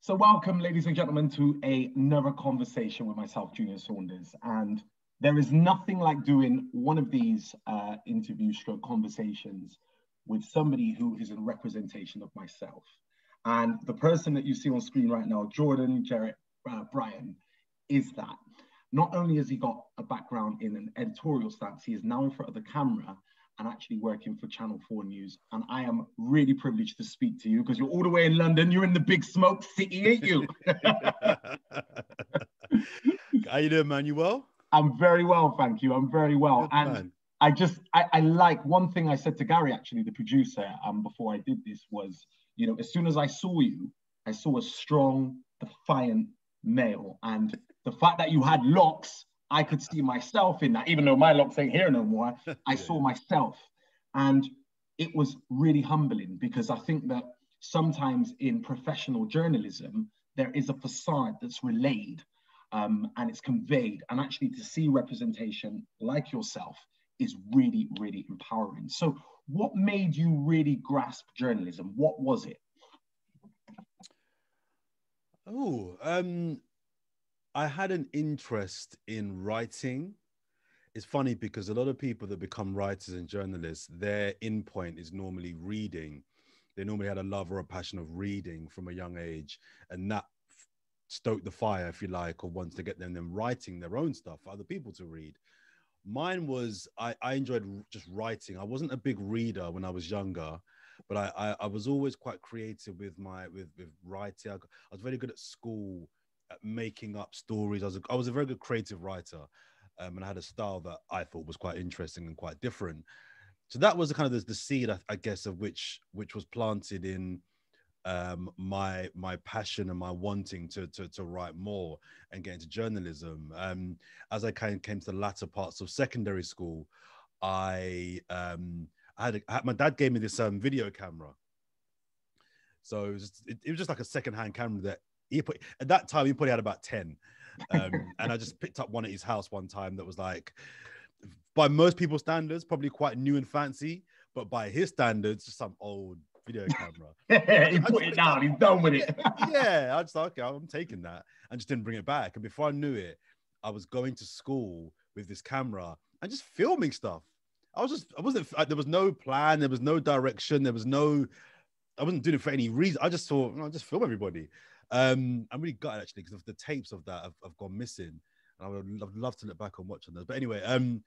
So welcome, ladies and gentlemen, to another conversation with myself, Junior Saunders. And there is nothing like doing one of these interview stroke conversations with somebody who is a representation of myself. And the person that you see on screen right now, Jordan Jarrett-Bryan, is that. Not only has he got a background in an editorial stance, he is now in front of the camera and actually working for Channel 4 News. And I am really privileged to speak to you because you're all the way in London. You're in the big smoke city, ain't you? How you doing, man? You well? I'm very well, thank you. I'm very well. Good, and man. I like one thing I said to Gary, actually, the producer, before I did this was, you know, as soon as I saw you, I saw a strong, defiant male. And the fact that you had locks, I could see myself in that, even though my locks ain't here no more. I saw myself. And it was really humbling because I think that sometimes in professional journalism, there is a facade that's relayed and it's conveyed. And actually to see representation like yourself is really, really empowering. So what made you really grasp journalism? What was it? I had an interest in writing. It's funny because a lot of people that become writers and journalists, their in point is normally reading. They normally had a love or a passion of reading from a young age, and that stoked the fire, if you like, or wants to get them writing their own stuff for other people to read. Mine was, I enjoyed just writing. I wasn't a big reader when I was younger, but I was always quite creative with writing. I was very good at school at making up stories. I was a very good creative writer, and I had a style that I thought was quite interesting and quite different. So that was the kind of the seed, I guess, of which was planted in my passion and my wanting to write more and get into journalism. As I came to the latter parts of secondary school, I had my dad gave me this video camera. So it was just like a secondhand camera that he put at that time. He probably had about 10, and I just picked up one at his house one time that was like, by most people's standards, probably quite new and fancy, but by his standards, just some old video camera. He put it down. He's done with it. Yeah, I just thought, okay, I'm taking that, and just didn't bring it back. And before I knew it, I was going to school with this camera and just filming stuff. I wasn't. There was no plan. There was no direction. I wasn't doing it for any reason. I just thought, I'll just film everybody. I'm really gutted actually because the tapes of that have gone missing. And I'd love to look back and watch on those. But anyway, and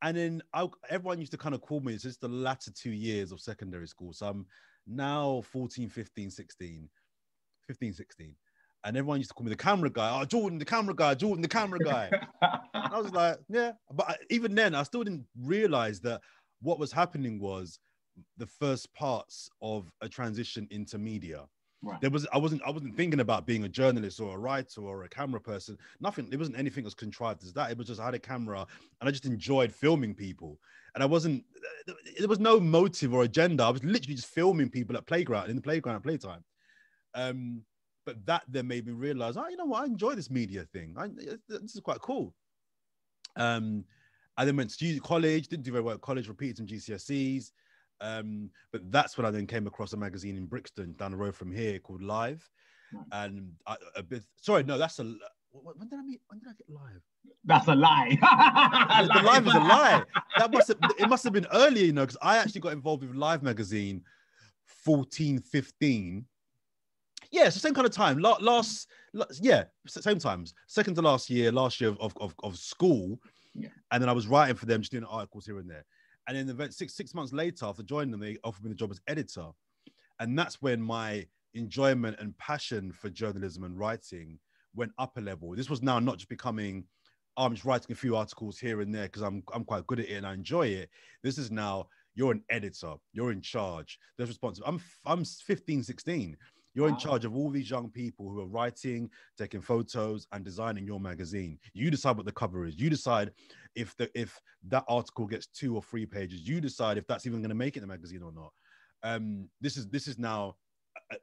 then everyone used to kind of call me, it's just the latter 2 years of secondary school. So I'm now 14, 15, 16. And everyone used to call me the camera guy. Oh, Jordan, the camera guy, Jordan, the camera guy. I was like, yeah. But even then, I still didn't realize that what was happening was the first parts of a transition into media. Right. I wasn't thinking about being a journalist or a writer or a camera person. Nothing. It wasn't anything as contrived as that. It was just I had a camera and I just enjoyed filming people. And there was no motive or agenda. I was literally just filming people in the playground at playtime. But that then made me realize, you know what? I enjoy this media thing. This is quite cool. I then went to college, didn't do very well at college, repeated some GCSEs. But that's when I then came across a magazine in Brixton down the road from here called Live. And when did I get Live? That's a lie. The Live is a lie. It must have been earlier, you know, because I actually got involved with Live magazine 14, 15. Yeah, it's the same kind of time. Same times. Second to last year of school. Yeah. And then I was writing for them, just doing articles here and there. And then the six months later, after joining them, they offered me the job as editor. And that's when my enjoyment and passion for journalism and writing went up a level. This was now not just becoming, I'm just writing a few articles here and there because I'm quite good at it and I enjoy it. This is now, you're an editor, you're in charge. There's responsibility. I'm 15, 16. You're in charge of all these young people who are writing, taking photos, and designing your magazine. You decide what the cover is. You decide if that article gets 2 or 3 pages. You decide if that's even going to make it in the magazine or not. This is now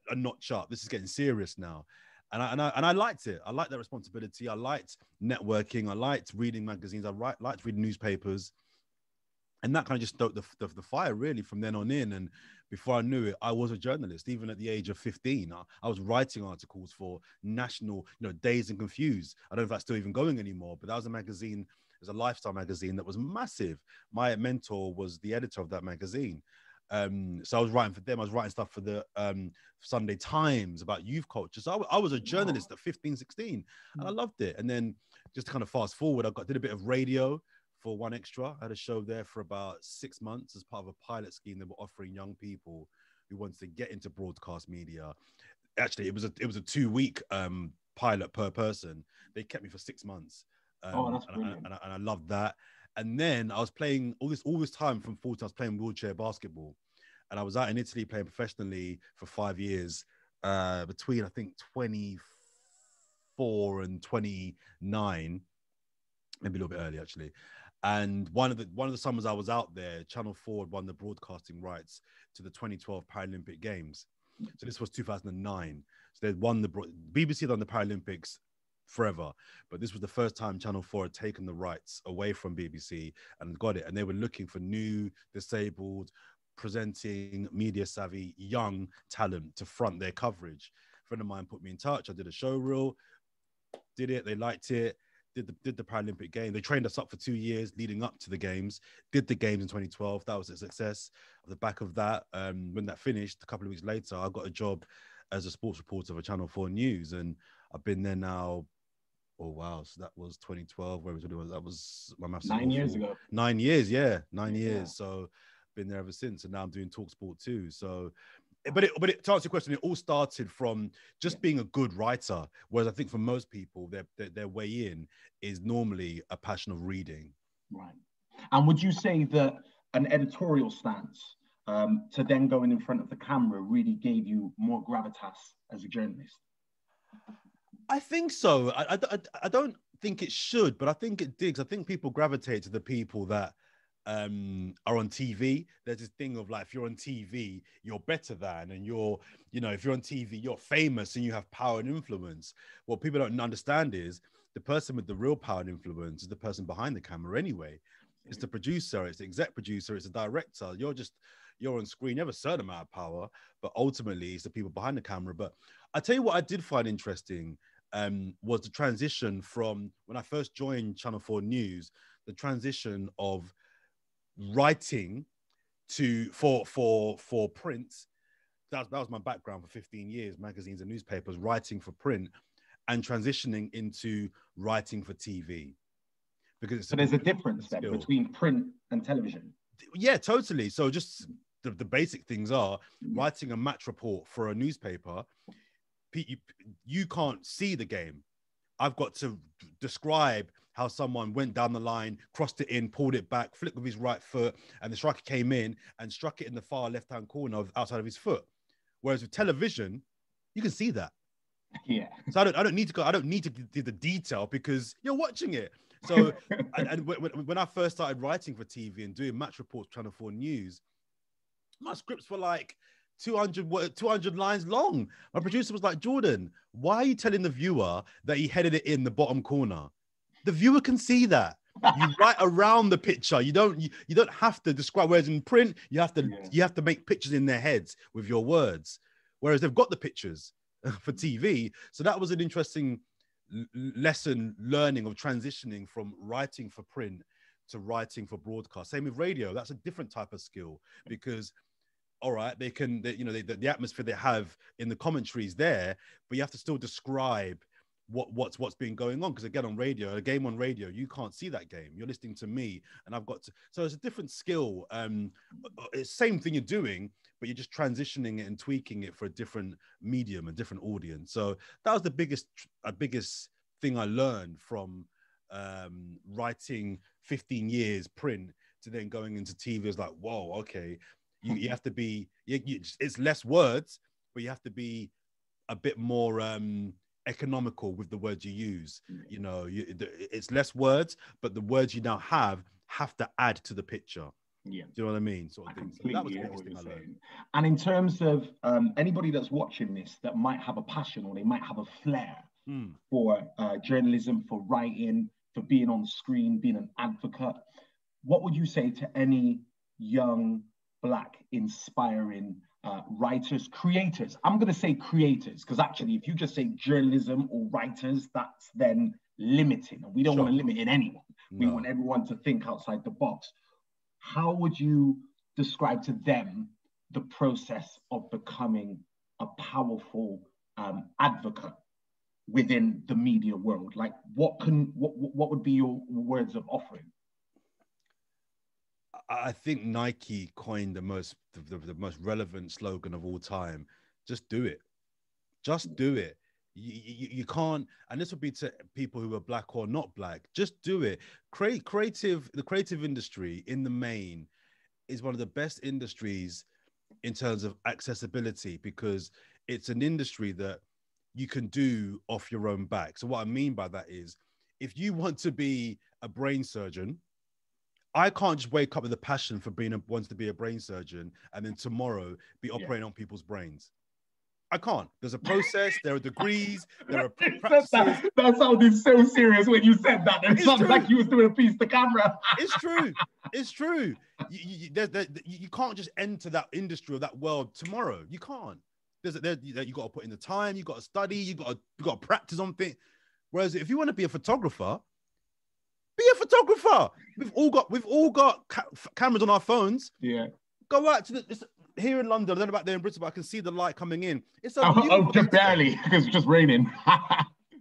a notch up. This is getting serious now, and I liked it. I liked that responsibility. I liked networking. I liked reading magazines. Liked reading newspapers. And that kind of just stoked the fire really from then on in. And before I knew it, I was a journalist. Even at the age of 15, I was writing articles for national, Dazed and Confused. I don't know if that's still even going anymore, but that was a magazine. It was a lifestyle magazine that was massive. My mentor was the editor of that magazine. So I was writing for them. I was writing stuff for the Sunday Times about youth culture. So I was a journalist at 15, 16, and I loved it. And then just to kind of fast forward, did a bit of radio for One Extra. I had a show there for about 6 months as part of a pilot scheme that were offering young people who wanted to get into broadcast media. Actually, it was a 2-week pilot per person. They kept me for 6 months. That's brilliant. And I loved that. And then I was playing all this time from 14. I was playing wheelchair basketball, and I was out in Italy playing professionally for 5 years, between I think 24 and 29, maybe a little bit early actually. And one of the summers I was out there, Channel 4 had won the broadcasting rights to the 2012 Paralympic Games. So this was 2009. So they'd won BBC had done the Paralympics forever, but this was the first time Channel 4 had taken the rights away from BBC and got it. And they were looking for new, disabled, presenting, media savvy, young talent to front their coverage. A friend of mine put me in touch. I did a show reel, did it. They liked it. Did the Paralympic game. They trained us up for 2 years leading up to the games. Did the games in 2012. That was a success. Off the back of that, when that finished, a couple of weeks later, I got a job as a sports reporter for Channel 4 News, and I've been there now. Oh wow! So that was 2012. Where was it? That was my maths. 9 years ago. 9 years, yeah, 9 years. So been there ever since, and now I'm doing TalkSport too. So. But to answer your question, it all started from just being a good writer. Whereas I think for most people, their way in is normally a passion of reading. Right. And would you say that an editorial stance to then going in front of the camera really gave you more gravitas as a journalist? I think so. I don't think it should, but I think it digs. I think people gravitate to the people that are on TV. There's this thing of like, if you're on TV, you're better than, and if you're on TV, you're famous and you have power and influence. What people don't understand is the person with the real power and influence is the person behind the camera anyway. It's the producer, it's the exec producer, it's the director. You're on screen, you have a certain amount of power, but ultimately it's the people behind the camera. But I tell you what I did find interesting was the transition from when I first joined Channel 4 News, the transition of writing for print. That was my background for 15 years, magazines and newspapers, writing for print, and transitioning into writing for TV. Because there's a difference then between print and television. Yeah, totally. So just the basic things are writing a match report for a newspaper. You can't see the game. I've got to describe how someone went down the line, crossed it in, pulled it back, flicked with his right foot, and the striker came in and struck it in the far left-hand corner outside of his foot. Whereas with television, you can see that. Yeah. So I don't need to do the detail because you're watching it. So and when I first started writing for TV and doing match reports, Channel 4 News, my scripts were like 200 lines long. My producer was like, Jordan, why are you telling the viewer that he headed it in the bottom corner? The viewer can see that. You write around the picture. You don't have to describe. Whereas in print, you have to make pictures in their heads with your words. Whereas they've got the pictures for TV. So that was an interesting learning of transitioning from writing for print to writing for broadcast. Same with radio. That's a different type of skill because, all right, the atmosphere they have in the commentaries there, but you have to still describe what's been going on, because again, on radio, a game on radio, you can't see that game. You're listening to me, and I've got to. So it's a different skill. It's same thing you're doing, but you're just transitioning it and tweaking it for a different medium, a different audience. So that was the biggest thing I learned from writing 15 years print to then going into TV. It's like, whoa, okay, you have to be. It's less words, but you have to be a bit more economical with the words you use. It's less words, but the words you now have to add to the picture. Yeah, do you know what I mean? Sort of thing. So that was the biggest thing I learned. And in terms of anybody that's watching this that might have a passion or they might have a flair for journalism, for writing, for being on screen, being an advocate, what would you say to any young Black inspiring writers, creators? I'm going to say creators, because actually, if you just say journalism or writers, that's then limiting. And we don't want to limit in anyone. No. We want everyone to think outside the box. How would you describe to them the process of becoming a powerful advocate within the media world? Like, what would be your words of offering? I think Nike coined the most relevant slogan of all time. Just do it. Just do it. You can't, and this would be to people who are Black or not Black, just do it. The creative industry in the main is one of the best industries in terms of accessibility, because it's an industry that you can do off your own back. So what I mean by that is, if you want to be a brain surgeon, I can't just wake up with a passion for wants to be a brain surgeon and then tomorrow be operating on people's brains. I can't. There's a process, there are degrees, there are practices. That sounded so serious when you said that. It sounded like you was doing a piece to camera. It's true. It's true. You can't just enter that industry or that world tomorrow. You can't. You got to put in the time, you got to study, you got to practice on things. Whereas if you want to be a photographer, be a photographer. We've all got cameras on our phones. Yeah. Go out to here in London. I don't know about there in Bristol, but I can see the light coming in. It's just barely, because it's just raining.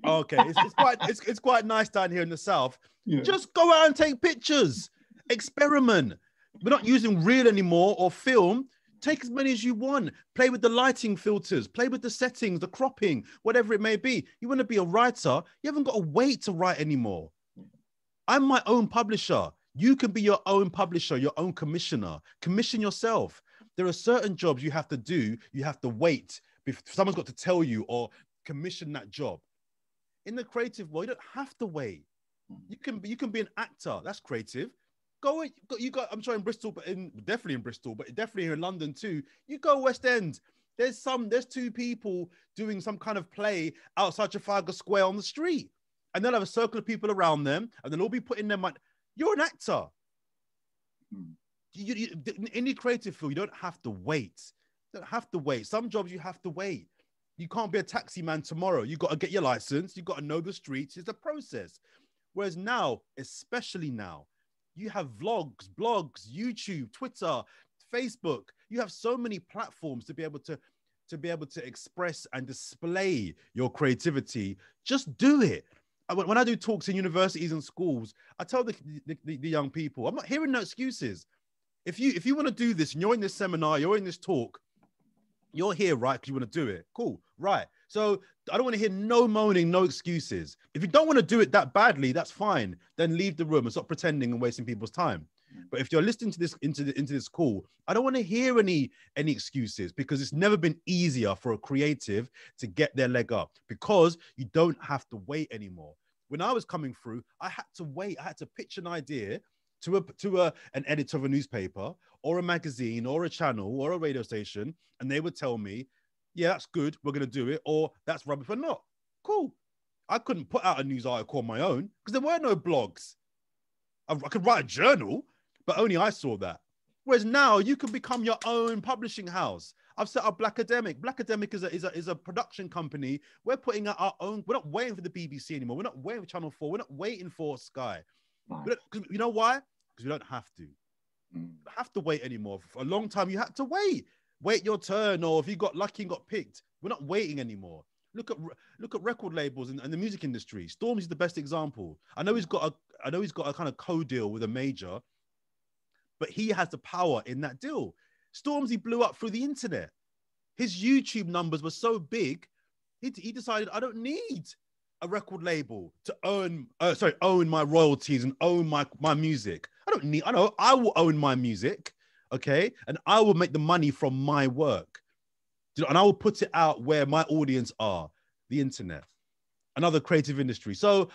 Okay, it's quite nice down here in the south. Yeah. Just go out and take pictures. Experiment. We're not using reel anymore or film. Take as many as you want. Play with the lighting filters. Play with the settings, the cropping, whatever it may be. You want to be a writer, you haven't got to wait to write anymore. I'm my own publisher. You can be your own publisher, your own commissioner. Commission yourself. There are certain jobs you have to do. You have to wait. Someone's got to tell you or commission that job. In the creative world, you don't have to wait. You can be an actor. That's creative. I'm sure in Bristol, but definitely in Bristol, but definitely here in London too. You go West End. There's two people doing some kind of play outside Trafalgar Square on the street. And they'll have a circle of people around them, and they'll all be putting their money. You're an actor. In any creative field, you don't have to wait. You don't have to wait. Some jobs you have to wait. You can't be a taxi man tomorrow. You got to get your license. You got to know the streets. It's a process. Whereas now, especially now, you have vlogs, blogs, YouTube, Twitter, Facebook. You have so many platforms to be able to express and display your creativity. Just do it. When I do talks in universities and schools, I tell the young people, I'm not hearing no excuses. If you want to do this and you're in this seminar, you're in this talk, you're here, right? Because you want to do it. Cool. Right. So I don't want to hear no moaning, no excuses. If you don't want to do it that badly, that's fine. Then leave the room and stop pretending and wasting people's time. But if you're listening to this into this call, I don't want to hear any excuses, because it's never been easier for a creative to get their leg up, because you don't have to wait anymore. When I was coming through, I had to wait. I had to pitch an idea to an editor of a newspaper or a magazine or a channel or a radio station, and they would tell me, yeah, that's good, we're going to do it, or that's rubbish, we're not. Cool. I couldn't put out a news article on my own because there were no blogs. I could write a journal, but only I saw that. Whereas now you can become your own publishing house. I've set up Blakademik. Blakademik is a production company. We're putting out our own. We're not waiting for the BBC anymore. We're not waiting for Channel 4. We're not waiting for Sky. Nice. You know why? Because we don't have to. You don't have to wait anymore. For a long time, you had to wait. Wait your turn, or if you got lucky and got picked. We're not waiting anymore. Look at record labels and the music industry. Stormzy is the best example. I know he's got a kind of co-deal with a major, but he has the power in that deal. Stormzy blew up through the internet. His YouTube numbers were so big, he decided, I don't need a record label to own my royalties and own my music. I will own my music, okay? And I will make the money from my work. And I will put it out where my audience are, the internet, another creative industry. So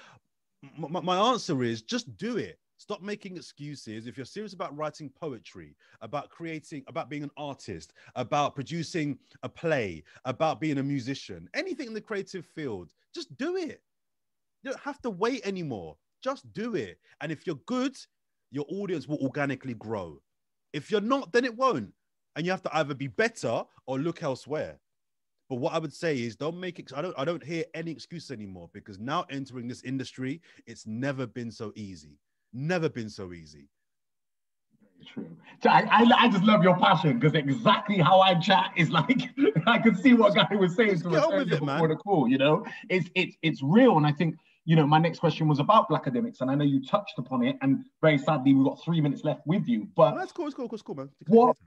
my answer is just do it. Stop making excuses. If you're serious about writing poetry, about creating, about being an artist, about producing a play, about being a musician, anything in the creative field, just do it. You don't have to wait anymore. Just do it. And if you're good, your audience will organically grow. If you're not, then it won't. And you have to either be better or look elsewhere. But what I would say is don't make it. I don't hear any excuse anymore, because now entering this industry, it's never been so easy. Never been so easy. True. I just love your passion, because exactly how I chat is like, I could see what Gary was saying to us earlier before the call, you know, it's real. And I think, you know, my next question was about Blakademiks, and I know you touched upon it, and very sadly, we've got 3 minutes left with you, but that's cool, man. What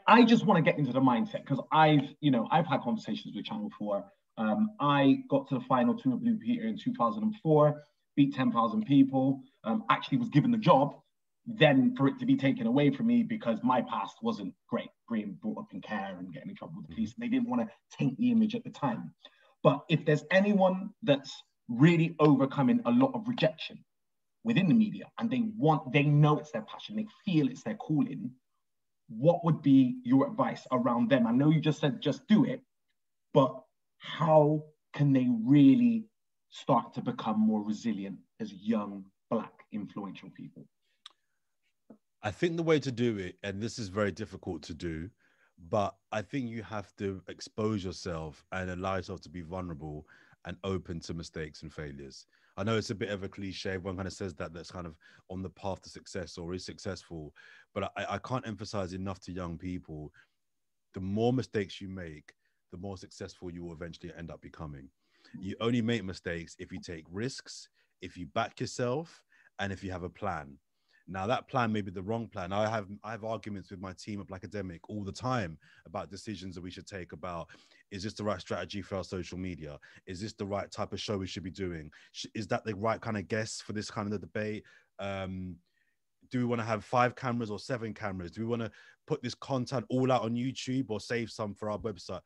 I just want to get into the mindset, because I've had conversations with Channel 4. I got to the final 2 of Blue Peter in 2004, beat 10,000 people, actually was given the job, then for it to be taken away from me because my past wasn't great, being brought up in care and getting in trouble with the police. They didn't want to taint the image at the time. But if there's anyone that's really overcoming a lot of rejection within the media, and they know it's their passion, they feel it's their calling, what would be your advice around them? I know you just said just do it, but how can they really start to become more resilient as young, Black, influential people? I think the way to do it, and this is very difficult to do, but I think you have to expose yourself and allow yourself to be vulnerable and open to mistakes and failures. I know it's a bit of a cliche. Everyone kind of says that's kind of on the path to success or is successful, but I can't emphasize enough to young people, the more mistakes you make, the more successful you will eventually end up becoming. You only make mistakes if you take risks, if you back yourself, and if you have a plan. Now, that plan may be the wrong plan. I have arguments with my team at Blakademik all the time about decisions that we should take about, is this the right strategy for our social media? Is this the right type of show we should be doing? Is that the right kind of guest for this kind of debate? Do we want to have 5 cameras or 7 cameras? Do we want to put this content all out on YouTube or save some for our website?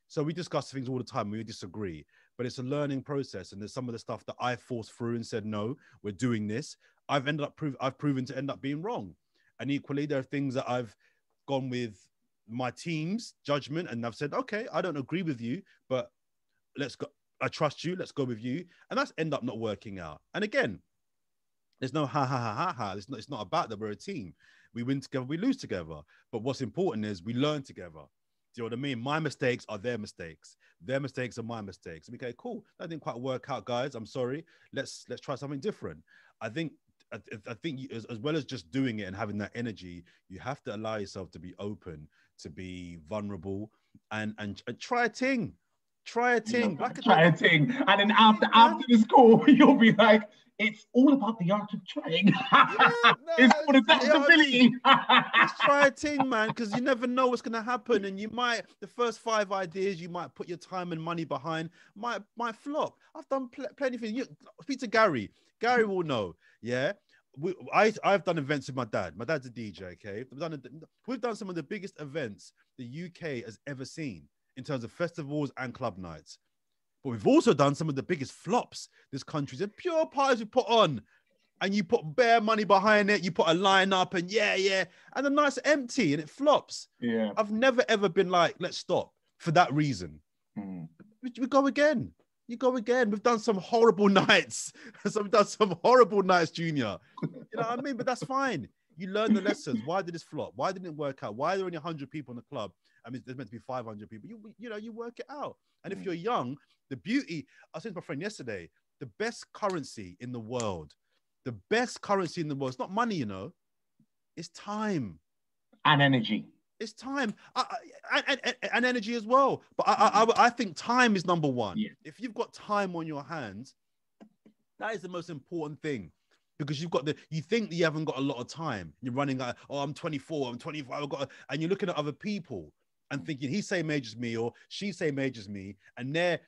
So we discuss things all the time. We disagree, but it's a learning process. And there's some of the stuff that I forced through and said, no, we're doing this. I've proven to end up being wrong. And equally, there are things that I've gone with my team's judgment, and I've said, okay, I don't agree with you, but let's go. I trust you. Let's go with you. And that's end up not working out. And again, there's no ha. It's not about that we're a team. We win together, we lose together. But what's important is we learn together. Do you know what I mean? My mistakes are their mistakes. Their mistakes are my mistakes. Okay, cool. That didn't quite work out, guys. I'm sorry. Let's try something different. I think as well as just doing it and having that energy, you have to allow yourself to be open, to be vulnerable, and try a thing. Try a thing. Try a thing. And then after the score, you'll be like, it's all about the art of trying. It's for adaptability. Let's try a thing, man, because you never know what's going to happen. And you might, the first 5 ideas you might put your time and money behind might flop. I've done plenty of things. Speak to Gary. Gary will know. Yeah. I've done events with my dad. My dad's a DJ, okay? We've done some of the biggest events the UK has ever seen in terms of festivals and club nights. But we've also done some of the biggest flops this country's in. Pure parties we put on, and you put bare money behind it. You put a line up, and and the night's empty and it flops. Yeah. I've never ever been like, let's stop for that reason. We go again. You go again. We've done some horrible nights. We've done some horrible nights, Junior. You know what I mean? But that's fine. You learn the lessons. Why did this flop? Why didn't it work out? Why are there only 100 people in the club? I mean, there's meant to be 500 people. You work it out. And if you're young, the beauty, I was saying to my friend yesterday, the best currency in the world, it's not money, it's time. And energy. It's time and energy as well. But I think time is number one. Yeah. If you've got time on your hands, that is the most important thing. Because you think that you haven't got a lot of time. You're running like, I'm 24, I'm 25, and you're looking at other people and thinking he's same age as me or she's same age as me, and they're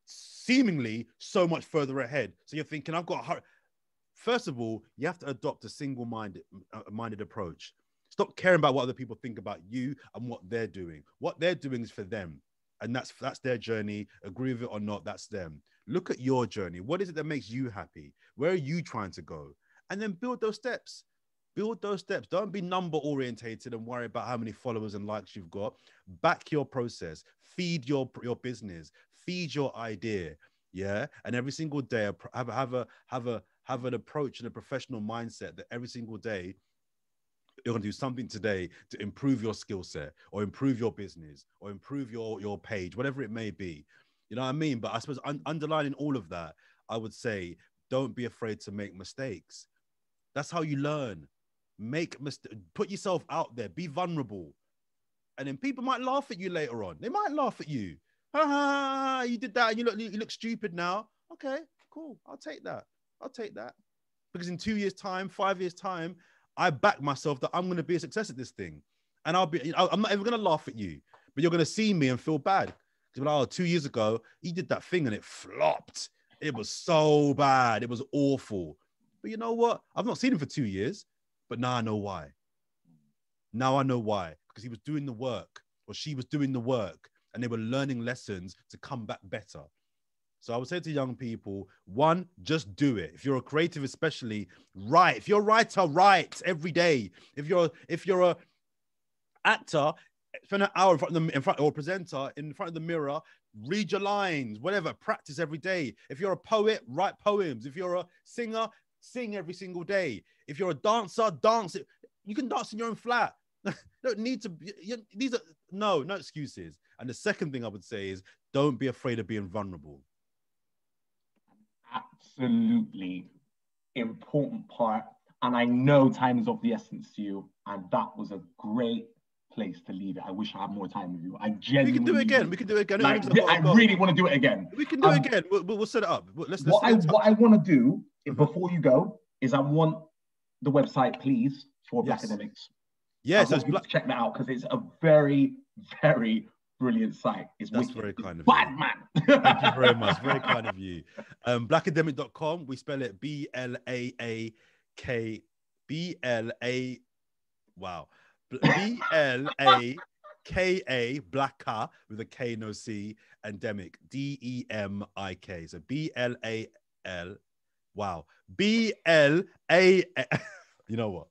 seemingly so much further ahead. So you're thinking, I've got to hurry. First of all, you have to adopt a single-minded approach. Stop caring about what other people think about you and what they're doing. What they're doing is for them. And that's their journey. Agree with it or not, that's them. Look at your journey. What is it that makes you happy? Where are you trying to go? And then build those steps. Build those steps. Don't be number orientated and worry about how many followers and likes you've got. Back your process. Feed your business. Feed your idea. Yeah. And every single day have have an approach and a professional mindset that every single day you're going to do something today to improve your skill set or improve your business or improve your page, whatever it may be. You know what I mean? But I suppose underlining all of that, I would say, don't be afraid to make mistakes. That's how you learn. Put yourself out there, be vulnerable. And then people might laugh at you later on. They might laugh at you. Ha, you did that and you look stupid now. Okay, cool. I'll take that. Because in 2 years' time, 5 years' time, I back myself that I'm going to be a success at this thing. And I'm not even going to laugh at you, but you're going to see me and feel bad. Because like, 2 years ago, he did that thing and it flopped. It was so bad. It was awful. But you know what? I've not seen him for 2 years, but now I know why. Because he was doing the work, or she was doing the work, and they were learning lessons to come back better. So I would say to young people, one, just do it. If you're a creative, especially, write. If you're a writer, write every day. If you're a actor, spend an hour or a presenter in front of the mirror, read your lines, whatever, practice every day. If you're a poet, write poems. If you're a singer, sing every single day. If you're a dancer, dance it. You can dance in your own flat. Don't need to be, these are no excuses. And the second thing I would say is don't be afraid of being vulnerable. Absolutely important part. And I know time is of the essence to you. And that was a great place to leave it. I wish I had more time with you. I genuinely. We can do it again. I really want to do it again. We can do it again. We'll set it up. What I want to do before you go is I want the website, please, for Blakademik. Yes, so check that out because it's a very, very brilliant site. That's very kind of bad you. Man. Thank you very much. Very kind of you. Blakademik.com. We spell it BLAAK. Wow. BLAKA, Blaka with a K, no C, and Demic, DEMIK. So BLAL. Wow. BLA. You know what?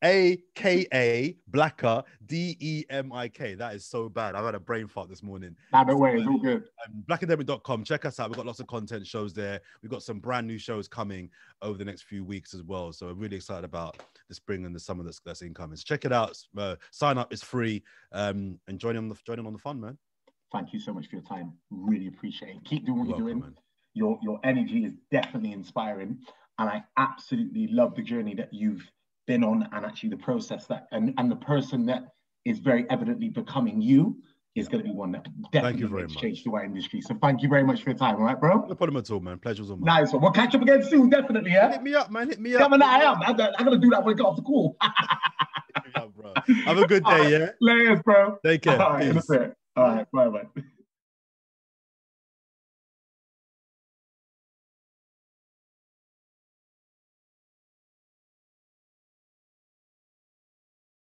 BLAKA, Blaka, DEMIK. That is so bad. I've had a brain fart this morning. No way, it's all good. Blakademik.com. Check us out. We've got lots of content shows there. We've got some brand new shows coming over the next few weeks as well. So we're really excited about the spring and the summer that's incoming. So check it out. Sign up. It's free. And join in on the fun, man. Thank you so much for your time. Really appreciate it. Keep doing what you're doing. Man. Your energy is definitely inspiring. And I absolutely love the journey that you've been on and actually the process that and the person that is very evidently becoming you is going to be one that definitely makes change to our industry. So thank you very much for your time. All right, bro? No problem at all, man. Pleasure's all mine. Nice one. We'll catch up again soon, definitely, yeah? Hit me up, man. Hit me up. Yeah, man, I'm going to do that when I get off the call. Hit me up, bro. Have a good day, yeah? Layers, bro. Take care. All right,